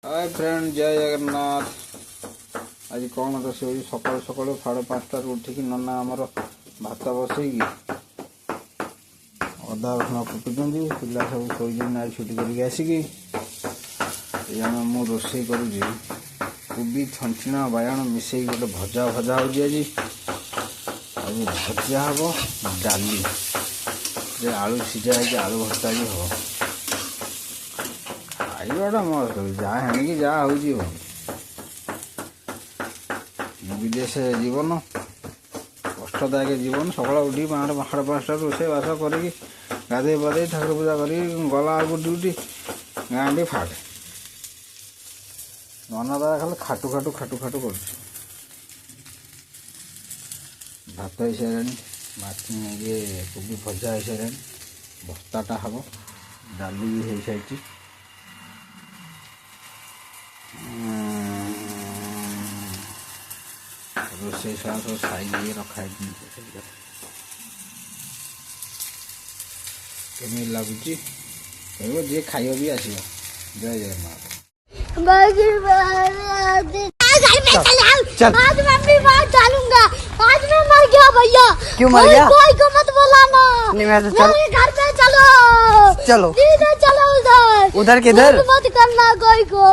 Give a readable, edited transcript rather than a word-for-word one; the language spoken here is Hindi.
हाय फ्रेंड, जय जगन्नाथ। आज कौन रोषे सकाल सकाल 5:30 उठिकी नना आमर भात बसैकी अदा रसुण कुटुंट पिला सब शोना छुट्टी करके आसिकी मु रोषे करुँगी कोबी छंचना बायण मिसई गोटे भजा भजा हो आज भजा हम डाली आलू सीझा आलू भर्ता भी हम खाइबाटा मस्त जहाँ हेणिकी जहाँ हो विदेश जीवन कष्टदायक जीवन सकाल उठी 5:30 रोषे बास कर गाधे पाधे ठाकुर पूजा कर गला ड्यूटी गाँटी फाटे नना दादा खाली खाटू खाटू खाटू खाटू कर भात हो सारे ये कोबी भजा हो सारे भर्ताटा हम डाली भी हो सारी रोषे सब साइज रखाई केमी लगुच जी खाइब भी आस जय जगन्नाथ। चल आज मैं भी बात डालूंगा। आज मैं मर गया भैया। क्यों मर गया? कोई को मत बुलाना। नहीं मैं तो चल मेरे घर पे चलो। चलो सीधे चलो उधर। उधर किधर? मत करना कोई को।